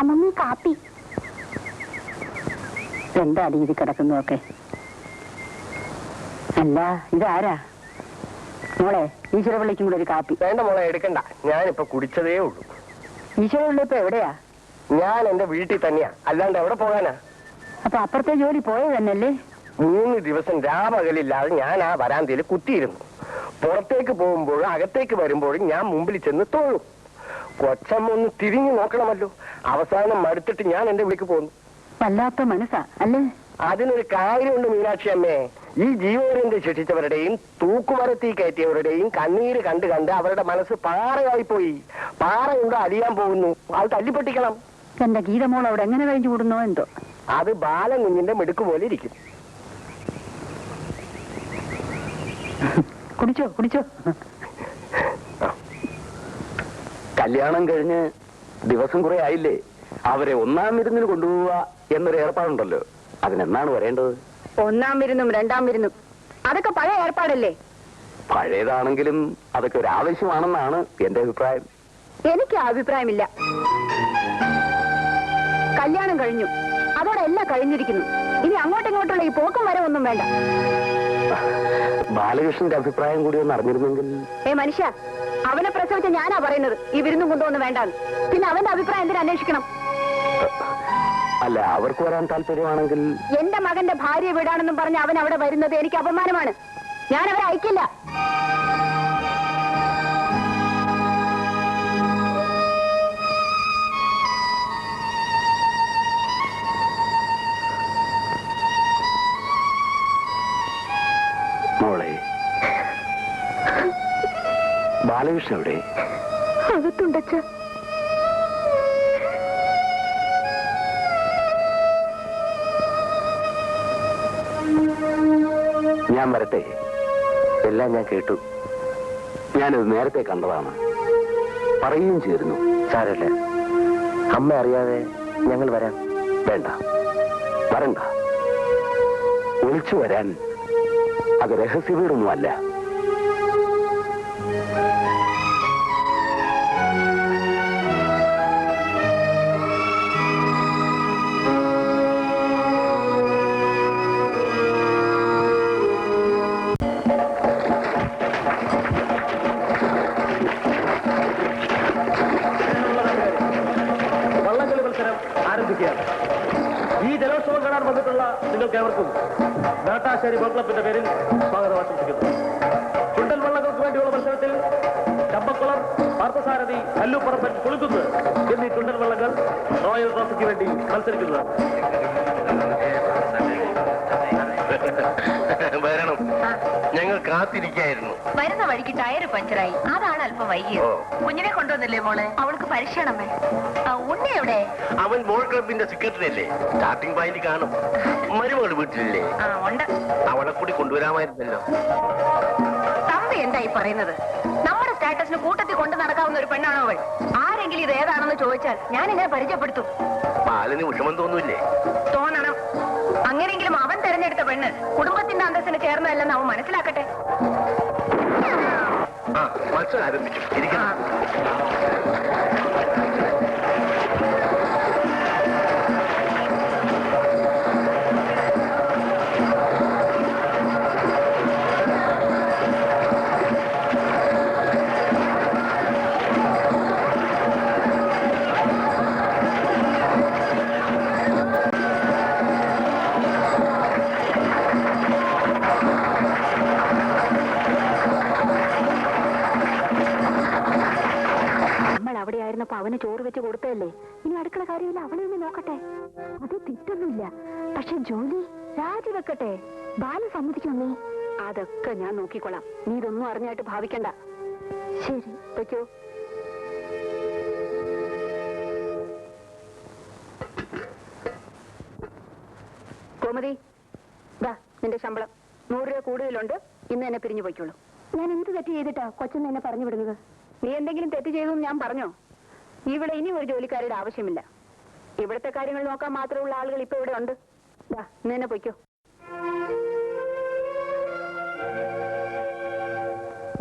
അമ്മമ്മ കാപ്പി. എന്താ അടിയിൽ കിടക്കുന്നതൊക്കെ? അല്ല, ഇതാരാ മോളെ? ഈശ്വര പിള്ളിക്കും കൂടെ ഒരു കാപ്പി. വേണ്ട മോളെ, എടുക്കണ്ട. ഞാനിപ്പോ കുടിച്ചതേ ഉള്ളൂ. ഈശ്വര പിള്ള ഇപ്പൊ എവിടെയാ? ഞാൻ എന്റെ വീട്ടിൽ തന്നെയാ, അല്ലാണ്ട് എവിടെ പോകാനാ? അപ്പൊ അപ്പുറത്തെ ജോലി പോയത് തന്നെയല്ലേ? 3 ദിവസം രാപകലില്ലാതെ ഞാൻ ആ വരാന്തയിൽ കുത്തിയിരുന്നു. പുറത്തേക്ക് പോകുമ്പോഴും അകത്തേക്ക് വരുമ്പോഴും ഞാൻ മുമ്പിൽ ചെന്ന് തോഴും. കൊച്ചമ്മ ഒന്ന് തിരിഞ്ഞു നോക്കണമല്ലോ. അവസാനം മടുത്തിട്ട് ഞാൻ എന്റെ വീട്ടിൽ പോന്നു. വല്ലാത്ത മനസ്സാ അല്ലേ? അതിനൊരു കാര്യമുണ്ട് മീനാക്ഷി അമ്മേ. ഈ ജീവപര്യന്തം ശിക്ഷിച്ചവരുടെയും തൂക്കുമരത്തി കയറ്റിയവരുടെയും കണ്ണീര് കണ്ട് കണ്ട് അവരുടെ മനസ്സ് പാറയായി പോയി. പാറയുണ്ടോ അലിയാൻ പോകുന്നു, അത് തല്ലിപ്പൊട്ടിക്കണം. എന്റെ ഗീതമോൾ അവിടെ എങ്ങനെ കഴിഞ്ഞു കൂടുന്നോ എന്തോ. അത് ബാലൻ കുഞ്ഞിന്റെ മിടുക്ക് പോലെ ഇരിക്കും. കുടിച്ചോ കുടിച്ചോ. കല്യാണം കഴിഞ്ഞ് ദിവസം കുറെ ആയില്ലേ? അവരെ 1-ാം വിരുന്നിന് കൊണ്ടുപോവുക എന്നൊരു ഏർപ്പാടുണ്ടല്ലോ, അതിനെന്നാണ് വരേണ്ടത്? 1-ാം വിരുന്നും 2-ാം വിരുന്നും അതൊക്കെ പഴയ ഏർപ്പാടല്ലേ? പഴയതാണെങ്കിലും അതൊക്കെ ഒരു ആവശ്യമാണെന്നാണ് എന്റെ അഭിപ്രായം. എനിക്ക് ആ അഭിപ്രായമില്ല. കല്യാണം കഴിഞ്ഞു, അതോടെ എല്ലാം കഴിഞ്ഞിരിക്കുന്നു. ഇനി അങ്ങോട്ടിങ്ങോട്ടുള്ള ഈ പോക്കും വരെ ഒന്നും വേണ്ട. ബാലകൃഷ്ണന്റെ അഭിപ്രായം കൂടി ഒന്ന് അറിഞ്ഞിരുന്നെങ്കിൽ. മനുഷ്യ, അവനെ പ്രസവിച്ച ഞാനാ പറയുന്നത് ഈ വിരുന്നും കൊണ്ടുവന്ന് വേണ്ടാന്ന്. പിന്നെ അവന്റെ അഭിപ്രായം എന്തിനു അന്വേഷിക്കണം? അല്ല, അവർക്ക് വരാൻ താല്പര്യമാണെങ്കിൽ. എന്റെ മകന്റെ ഭാര്യ വീടാണെന്നും പറഞ്ഞ് അവൻ അവിടെ വരുന്നത് എനിക്ക് അപമാനമാണ്. ഞാൻ അവരെ അയക്കില്ല. മോളെ, ബാലകൃഷ്ണൻ എവിടെ? അകത്തുണ്ടച്ച. ഞാൻ വരട്ടെ? എല്ലാം ഞാൻ കേട്ടു. ഞാനിത് നേരത്തെ കണ്ടതാണ്, പറയുകയും ചെയ്തിരുന്നു. സാരമില്ല, അമ്മ അറിയാതെ ഞങ്ങൾ വരാം. വേണ്ട, വരണ്ട. ഒളിച്ചു വരാൻ അത് രഹസ്യ വീടൊന്നുമല്ല. വള്ളംകളി മത്സരം ആരംഭിക്കുകയാണ്. ഈ ജലോത്സവം കാണാൻ വന്നിട്ടുള്ള നിങ്ങൾക്കേവർക്കും നാട്ടാശ്ശേരി ബോട്ട് ക്ലബിന്റെ പേരിൽ സ്വാഗതം ആശംസിക്കുന്നു. ചുണ്ടൽ വള്ളങ്ങൾക്ക് വേണ്ടിയുള്ള മത്സരത്തിൽ ചമ്പക്കുളം, പാർത്ഥസാരഥി, കല്ലുപ്പറമ്പൻ, കുളിക്കുന്ന് എന്നീ ചുണ്ടൽ വള്ളങ്ങൾ റോയൽ ട്രോഫിക്ക് വേണ്ടി മത്സരിക്കുന്നതാണ്. വരണം, ഞങ്ങൾ കാത്തിരിക്കായിരുന്നു. വരുന്ന വഴിക്ക് ടയർ പഞ്ചറായി, അതാണ് അല്പം വൈകിയത്. കുഞ്ഞിനെ കൊണ്ടുവന്നില്ലേ മോളെ? അവൾക്ക് പരിശീലനമേ. ഉണ്ണി എവിടെ? അവൻ ബോൾ ക്ലബിന്റെ സെക്രട്ടറി അല്ലേ, സ്റ്റാർട്ടിംഗ് പോയിന്റ് കാണും. മരുമകൾ വീട്ടിലില്ലേ? ഉണ്ട്. അവളെ കൂടി കൊണ്ടുവരാമായിരുന്നല്ലോ. തമ്പി എന്തായി പറയുന്നത്? നമ്മുടെ സ്റ്റാറ്റസിന് കൂട്ടത്തിൽ കൊണ്ടു നടക്കാവുന്ന ഒരു പെണ്ണാണോ അവൾ? ആരെങ്കിലും ഇത് ഏതാണെന്ന് ചോദിച്ചാൽ ഞാൻ എങ്ങനെ പരിചയപ്പെടുത്തും? പാലിന് വിഷമം തോന്നൂല്ലേ? തോന്നണം. അങ്ങനെയെങ്കിലും അവൻ തെരഞ്ഞെടുത്ത പെണ്ണ് കുടുംബത്തിന്റെ അന്തസ്സിന് ചേർന്നതല്ലെന്ന് അവൻ മനസ്സിലാക്കട്ടെ. മത്സരം ആരംഭിച്ചു. അവിടെയായിരുന്നപ്പോ അവന് ചോറ് വെച്ച് കൊടുത്തതല്ലേ? ഇനി അടുക്കള കാര്യമില്ല, അവളെ ഒന്ന് നോക്കട്ടെ. അത് തെറ്റൊന്നുമില്ല, പക്ഷെ ജോലി രാജിവെക്കട്ടെ. ബാല സമ്മതിക്കുന്നേ? അതൊക്കെ ഞാൻ നോക്കിക്കൊള്ളാം. നീ ഇതൊന്നും അറിഞ്ഞായിട്ട് ഭാവിക്കണ്ട. ശരി, വെച്ചോ. കോമതി, ദാ നിന്റെ ശമ്പളം 100 രൂപ കൂടുതലുണ്ട്. ഇന്ന് എന്നെ പിരിഞ്ഞു പോയിക്കോളൂ. ഞാൻ എന്ത് തെറ്റ് ചെയ്തിട്ടാ കൊച്ചെന്ന് എന്നെ പറഞ്ഞു വിടുന്നത്? നീ എന്തെങ്കിലും തെറ്റ് ചെയ്തു ഞാൻ പറഞ്ഞോ? ഇവിടെ ഇനി ഒരു ജോലിക്കാരുടെ ആവശ്യമില്ല. ഇവിടുത്തെ കാര്യങ്ങൾ നോക്കാൻ മാത്രമുള്ള ആളുകൾ ഇപ്പൊ ഇവിടെ ഉണ്ട്. ദാ ഇന്ന് തന്നെ പൊയ്ക്കോ.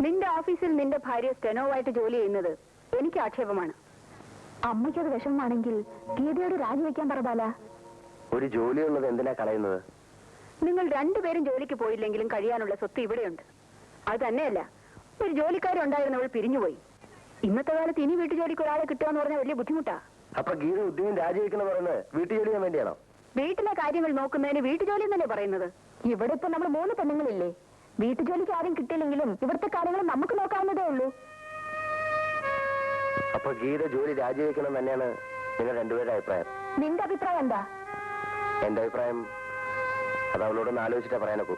നിന്റെ ഓഫീസിൽ നിന്റെ ഭാര്യ സ്റ്റെനോവായിട്ട് ജോലി ചെയ്യുന്നത് എനിക്ക് ആക്ഷേപമാണ്. അമ്മയ്ക്കത് വിഷമമാണെങ്കിൽ ഗീതയോട് രാജിവെക്കാൻ പറ ബാല. ഒരു ജോലിയുള്ളത് എന്തിനാ കളയുന്നത്? നിങ്ങൾ രണ്ടുപേരും ജോലിക്ക് പോയില്ലെങ്കിലും കഴിയാനുള്ള സ്വത്ത് ഇവിടെയുണ്ട്. അത് തന്നെയല്ല, ഒരു ജോലിക്കാരുണ്ടായിരുന്നവൾ പിരിഞ്ഞുപോയി. ഇന്നത്തെ കാലത്ത് ഇനി വീട്ടുജോലിക്ക് ഒരാളെ കിട്ടുക എന്ന് പറഞ്ഞാൽ വലിയ ബുദ്ധിമുട്ടാ. അപ്പൊ ഗീത ഉദ്യോഗം രാജിവെക്കണം പറയുന്നത് വീട്ടുജോലി ചെയ്യാൻ വേണ്ടിയാണോ? വീട്ടിലെ കാര്യങ്ങൾ നോക്കുന്നതിന് വീട്ടുജോലി എന്നല്ലേ പറയുന്നത്? ഇവിടെ ഇപ്പൊ നമ്മൾ 3 പെണ്ണുങ്ങളില്ലേ? വീട്ടുജോലിക്ക് ആരും കിട്ടിയില്ലെങ്കിലും ഇവിടുത്തെ കാര്യങ്ങൾ നമുക്ക് നോക്കാവുന്നതേ ഉള്ളൂ. അപ്പൊ ഗീത ജോലി രാജിവെക്കണം തന്നെയാണ് നിങ്ങൾ രണ്ടുപേരുടെ അഭിപ്രായം? നിന്റെ അഭിപ്രായം എന്താ? എന്റെ അഭിപ്രായം അത് അവളോടൊന്ന് ആലോചിച്ചിട്ടാ പറയാനൊക്കൂ.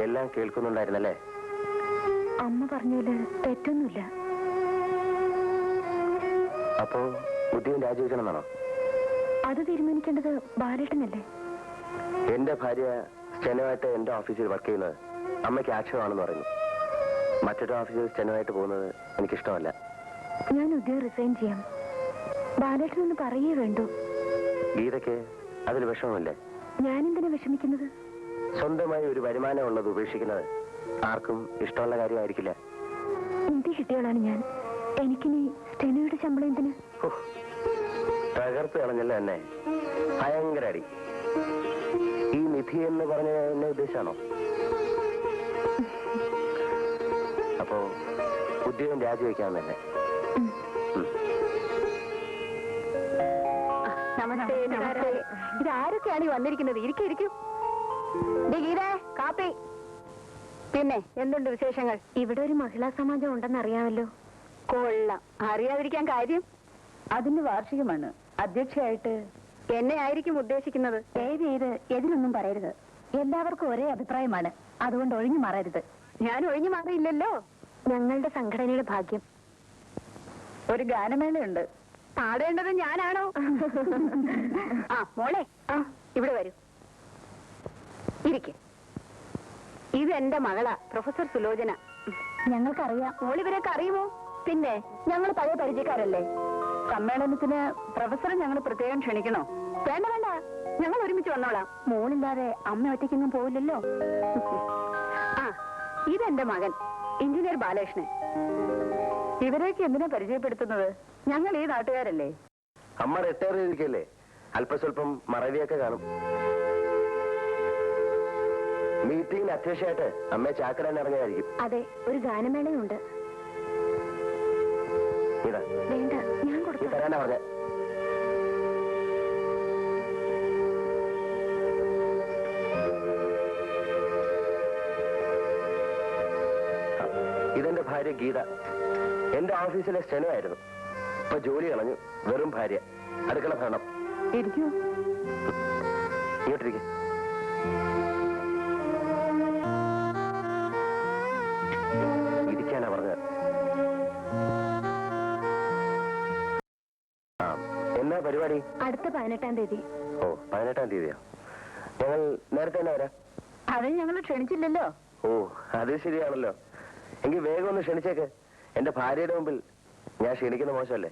എല്ലാം കേൾക്കുന്നുണ്ടായിരുന്നല്ലേ? അമ്മ പറഞ്ഞതില് തെറ്റൊന്നുമില്ല. അപ്പോ ഉദ്യോഗം രാജിവെക്കണം എന്നാണോ? അത് തീരുമാനിക്കേണ്ടത് ബാലേട്ടനല്ലേ? എന്റെ ഭാര്യ സ്റ്റെനോയായിട്ട് എന്റെ ഓഫീസിൽ വർക്ക് ചെയ്യുന്നത് അമ്മയ്ക്ക് ആക്ഷേപമാണെന്ന് പറയുന്നു. മറ്റൊരു ഓഫീസിൽ സ്റ്റെനോയായിട്ട് പോകുന്നത് എനിക്കിഷ്ടമല്ല. ഞാൻ ഉദ്യോഗം റിസൈൻ ചെയ്യാം. ബാലേട്ടനൊന്ന് പറയേ വേണ്ടു. ഗീതയ്ക്ക് അതിൽ വിഷമമില്ലേ? ഞാനെന്തിനാ വിഷമിക്കുന്നത്? സ്വന്തമായി ഒരു വരുമാനം ഉള്ളത് ഉപേക്ഷിക്കുന്നത് ആർക്കും ഇഷ്ടമുള്ള കാര്യമായിരിക്കില്ല. നിധി കിട്ടിയോളാണ് ഞാൻ. എനിക്കിനി സ്റ്റെനോയുടെ ശമ്പളം എന്തിന്? തകർത്ത് കളഞ്ഞല്ലോ എന്നെ. ഭയങ്കര അടി. ഈ നിധി എന്ന് പറഞ്ഞ എന്നെ ഉദ്ദേശാണോ? അപ്പോ ഉദ്യോഗം രാജിവെക്കാമെന്നല്ലേ? നമസ്തേ. നമസ്തേ. ഇതാരൊക്കെയാണ് ഈ വന്നിരിക്കുന്നത്? ഇരിക്കും. ഗീതേ, കാപ്പി. പിന്നെ എന്തുണ്ട് വിശേഷങ്ങൾ? ഇവിടെ ഒരു മഹിളാ സമാജം ഉണ്ടെന്ന് അറിയാമല്ലോ. കൊള്ളാം. അറിയാതിരിക്കാൻ കാര്യം? അതിന്റെ വാർഷികമാണ്. അധ്യക്ഷയായിട്ട് എന്നെ ആയിരിക്കും ഉദ്ദേശിക്കുന്നത്. ദയവ് ചെയ്ത് എതിരൊന്നും പറയരുത്. എല്ലാവർക്കും ഒരേ അഭിപ്രായമാണ്. അതുകൊണ്ട് ഒഴിഞ്ഞു മാറരുത്. ഞാൻ ഒഴിഞ്ഞു മാറിയില്ലല്ലോ. ഞങ്ങളുടെ സംഘടനയുടെ ഭാഗ്യം. ഒരു ഗാനമേളയുണ്ട്. പാടേണ്ടത് ഞാനാണോ? ആ മോളെ, ഇവിടെ വരൂ. ഇരിക്കെ. ഇത് എന്റെ മകളാ, പ്രൊഫസർ സുലോചന. ഞങ്ങൾക്കറിയാം. മോളിവരൊക്കെ അറിയുമോ? പിന്നെ ഞങ്ങൾ പഴയ പരിചയക്കാരല്ലേ. സമ്മേളനത്തിന് പ്രൊഫസറെ ഞങ്ങൾ പ്രത്യേകം ക്ഷണിക്കണോ? വേണ്ട, ഞങ്ങൾ ഒരുമിച്ച് വന്നോളാം. മോളില്ലാതെ അമ്മ ഒറ്റയ്ക്കൊന്നും പോവില്ലല്ലോ. ആ, ഇതെന്റെ മകൻ എഞ്ചിനീയർ ബാലകൃഷ്ണൻ. ഇവരേക്ക് എന്തിനാ പരിചയപ്പെടുത്തുന്നത്? ഞങ്ങൾ ഈ നാട്ടുകാരല്ലേ. അമ്മ റിട്ടയർ ചെയ്തിരിക്കല്ലേ? അല്പസ്വല്പം മറവിയൊക്കെ കാണും. മീറ്റിംഗിന് അധ്യക്ഷയായിട്ട് അമ്മയെ ചാക്കരാൻ ഇറങ്ങിയതായിരിക്കും. അതെ, ഒരു ഗാനമേളയുണ്ട്. വേണ്ട, ഞാൻ കൊടുത്തു. തരാനാ പറഞ്ഞ. ഇതെന്റെ ഭാര്യ ഗീത. എന്റെ ഓഫീസിലെ സ്റ്റെനോ ആയിരുന്നു. ഇപ്പൊ ജോലി കളഞ്ഞു. വെറും ഭാര്യ. അടുക്കള ഭരണം. ഇരിക്കൂ. ഇങ്ങോട്ടിരിക്കും. ഇരിക്കാനാ പറഞ്ഞത്. എന്നാ പരിപാടി? അടുത്ത 18-ാം തീയതി. ഓ, 18-ാം തീയതിയോ? ഞങ്ങൾ നേരത്തെ തന്നെ വരാം. അതിന് ഞങ്ങൾ ക്ഷണിച്ചില്ലല്ലോ. ഓ, അത് ശരിയാണല്ലോ. എങ്കിൽ വേഗം ഒന്ന് ക്ഷണിച്ചേക്ക്. എന്റെ ഭാര്യയുടെ മുമ്പിൽ ഞാൻ ക്ഷണിക്കുന്ന മോശമല്ലേ?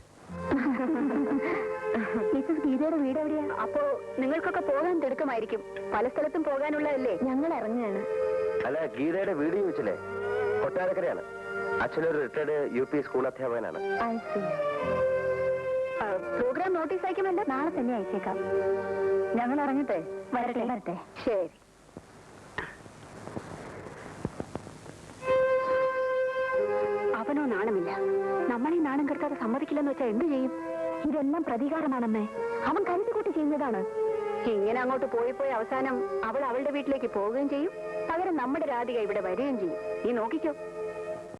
മിസ്സസ് ഗീതയുടെ വീട് എവിടെയാ? അപ്പോ നിങ്ങൾക്കൊക്കെ പോകാൻ തിടുക്കമായിരിക്കും. പല സ്ഥലത്തും പോകാനുള്ളതല്ലേ. ഞങ്ങൾ ഇറങ്ങുകയാണ്. അല്ല, ഗീതയുടെ വീട് ചോദിച്ചില്ലേ? കൊട്ടാരക്കരയാണ്. അച്ഛനൊരു റിട്ടയർഡ് UP സ്കൂൾ അധ്യാപകനാണ്. പ്രോഗ്രാം നോട്ടീസ് അയക്കുമല്ലോ. നാളെ തന്നെ അയച്ചേക്കാം. ഞങ്ങൾ ഇറങ്ങട്ടെ? വരട്ടെ. ശരി. അവനോ നാണമില്ല. നമ്മളീ നാണം കെടുത്താതെ സമ്മതിക്കില്ലെന്ന് വെച്ചാൽ എന്ത് ചെയ്യും? ഇതെല്ലാം പ്രതികാരമാണെന്നേ. അവൻ കരുതിക്കൂട്ടി ചെയ്യുന്നതാണ്. ഇങ്ങനെ അങ്ങോട്ട് പോയി അവസാനം അവൾ അവളുടെ വീട്ടിലേക്ക് പോവുകയും ചെയ്യും. പകരം നമ്മുടെ രാധിക ഇവിടെ വരികയും ചെയ്യും. നീ നോക്കിക്കോ.